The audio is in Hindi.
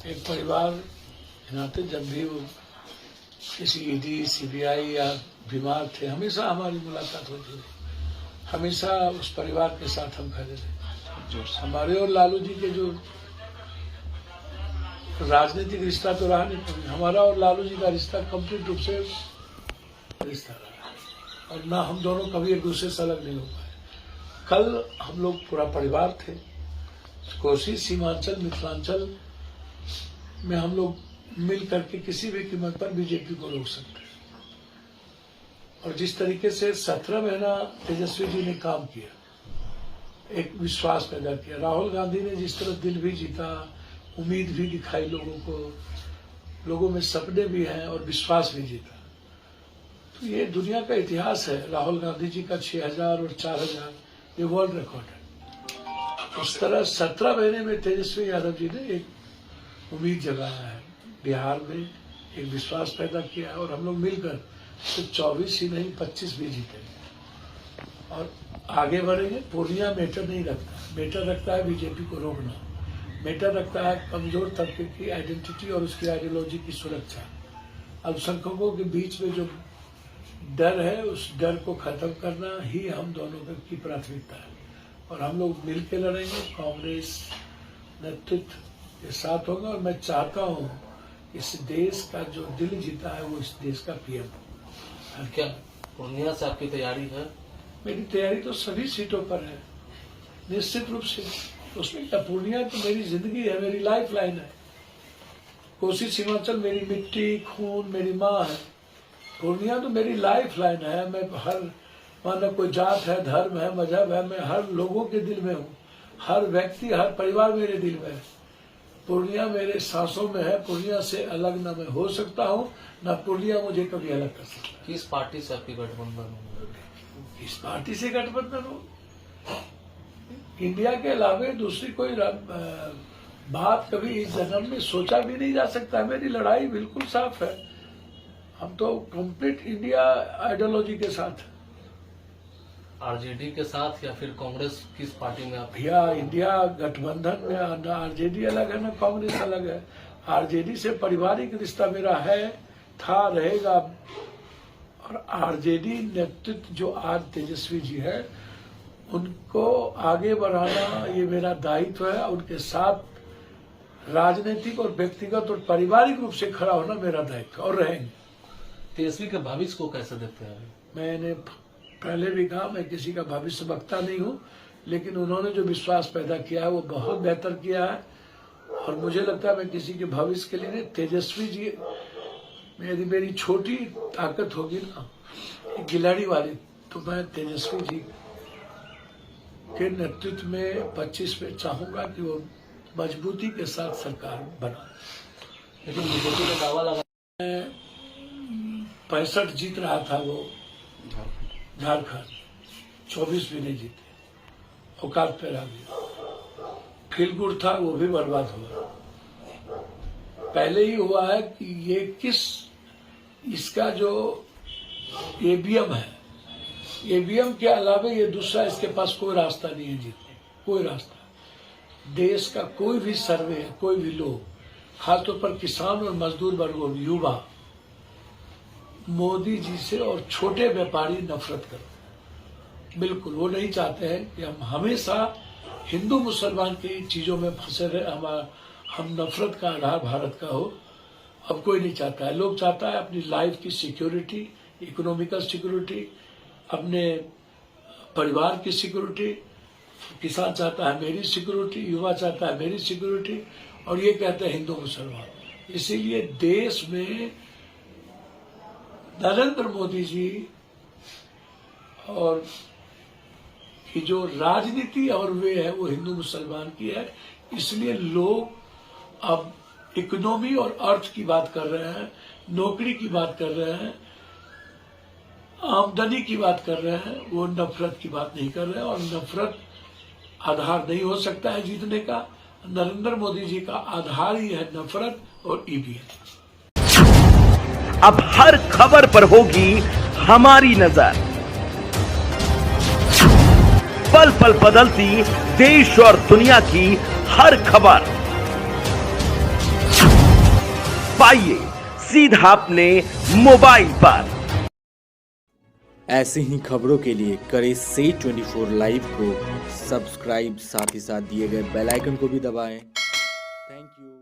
एक परिवार के नाते जब भी वो किसी ईडी, सीबीआई या बीमार थे, हमेशा हमारी मुलाकात होती थी, हमेशा उस परिवार के साथ हम खड़े थे। हमारे और लालू जी के जो राजनीतिक रिश्ता तो रहा नहीं, हमारा और लालू जी का रिश्ता कंप्लीट रूप से रिश्ता रहा, और ना हम दोनों कभी एक दूसरे से अलग नहीं हो पाए। कल हम लोग पूरा परिवार थे, कोसी, सीमांचल, मिथिलांचल में हम लोग मिल करके किसी भी कीमत पर बीजेपी को रोक सकते हैं। और जिस तरीके से 17 महीना तेजस्वी जी ने काम किया, एक विश्वास पैदा किया, राहुल गांधी ने जिस तरह दिल भी जीता, उम्मीद भी दिखाई लोगों को, लोगों में सपने भी हैं और विश्वास भी जीता, तो ये दुनिया का इतिहास है। राहुल गांधी जी का 6000 और 4000 ये वर्ल्ड रिकॉर्ड है। उस तरह 17 महीने में तेजस्वी यादव जी ने एक उम्मीद जगाया है, बिहार में एक विश्वास पैदा किया है, और हम लोग मिलकर सिर्फ 24 ही नहीं 25 भी जीतेंगे और आगे बढ़ेंगे। पूर्णिया मैटर नहीं रखता, मैटर रखता है बीजेपी को रोकना, मैटर रखता है कमजोर तबके की आइडेंटिटी और उसकी आइडियोलॉजी की सुरक्षा। अल्पसंख्यकों के बीच में जो डर है, उस डर को खत्म करना ही हम दोनों की प्राथमिकता है, और हम लोग मिल के लड़ेंगे। कांग्रेस नेतृत्व के साथ होगा, और मैं चाहता हूँ इस देश का जो दिल जीता है वो इस देश का पीएम हो। क्या पूर्णिया से आपकी तैयारी है? मेरी तैयारी तो सभी सीटों पर है, निश्चित रूप से। उसमें क्या, पूर्णिया तो मेरी जिंदगी है, मेरी लाइफ लाइन है। कोसी सीमांचल मेरी मिट्टी, खून, मेरी माँ है। पूर्णिया तो मेरी लाइफ लाइन है। मैं हर, माना कोई जात है, धर्म है, मजहब है, मैं हर लोगों के दिल में हूँ। हर व्यक्ति, हर परिवार मेरे दिल में है। पूर्णिया मेरे सांसों में है। पूर्णिया से अलग न मैं हो सकता हूँ, न पूर्णिया मुझे कभी अलग कर सकता है। किस पार्टी से आपकी गठबंधन हो? किस पार्टी से गठबंधन हो? इंडिया के अलावा दूसरी कोई बात कभी इस जन्म में सोचा भी नहीं जा सकता। मेरी लड़ाई बिल्कुल साफ है। हम तो कंप्लीट इंडिया आइडियोलॉजी के साथ। आरजेडी के साथ या फिर कांग्रेस, किस पार्टी में आप? भैया, इंडिया गठबंधन में ना आरजेडी अलग है, ना कांग्रेस अलग है। आरजेडी से पारिवारिक रिश्ता मेरा है, था, रहेगा। और आरजेडी नेतृत्व जो आज तेजस्वी जी है, उनको आगे बढ़ाना ये मेरा दायित्व है। उनके साथ राजनीतिक और व्यक्तिगत और पारिवारिक रूप से खड़ा होना मेरा दायित्व है, और रहेंगे। तेजस्वी के भविष्य को कैसे देखते हैं? मैंने पहले भी कहा, मैं किसी का भविष्य वक्ता नहीं हूँ, लेकिन उन्होंने जो विश्वास पैदा किया है वो बहुत बेहतर किया है। और मुझे लगता है मैं किसी के भविष्य के लिए नहीं, तेजस्वी जी यदि मेरी छोटी ताकत होगी ना, गिलाड़ी वाली, तो मैं तेजस्वी जी के नेतृत्व में 25 में चाहूंगा कि वो मजबूती के साथ सरकार बना। लेकिन बीजेपी का दावा लगा 65 जीत रहा था वो झारखंड, 24 भी नहीं जीते, औकात पे रह गया। फील गुड था, वो भी बर्बाद हुआ। पहले ही हुआ है कि ये इसका जो ईवीएम है, ईवीएम के अलावा ये दूसरा इसके पास कोई रास्ता नहीं है जीतने, कोई रास्ता। देश का कोई भी सर्वे, कोई भी लोग, खासतौर पर किसान और मजदूर वर्गों, युवा, मोदी जी से और छोटे व्यापारी नफरत करते हैं। बिल्कुल वो नहीं चाहते हैं कि हम हमेशा हिंदू मुसलमान की चीजों में फंसे रहे, हम नफरत का आधार भारत का हो। अब कोई नहीं चाहता है। लोग चाहता है अपनी लाइफ की सिक्योरिटी, इकोनॉमिकल सिक्योरिटी, अपने परिवार की सिक्योरिटी। किसान चाहता है मेरी सिक्योरिटी, युवा चाहता है मेरी सिक्योरिटी, और ये कहते हैं हिंदू मुसलमान। इसीलिए देश में नरेंद्र मोदी जी और की जो राजनीति और वे है वो हिंदू मुसलमान की है। इसलिए लोग अब इकोनॉमी और अर्थ की बात कर रहे हैं, नौकरी की बात कर रहे हैं, आमदनी की बात कर रहे हैं। वो नफरत की बात नहीं कर रहे हैं, और नफरत आधार नहीं हो सकता है जीतने का। नरेंद्र मोदी जी का आधार ही है नफरत और ईवीएम। अब हर खबर पर होगी हमारी नजर। पल पल बदलती देश और दुनिया की हर खबर पाइए सीधा अपने मोबाइल पर। ऐसे ही खबरों के लिए करें से 24 लाइव को सब्सक्राइब, साथ ही साथ दिए गए बेल आइकन को भी दबाएं। Thank you.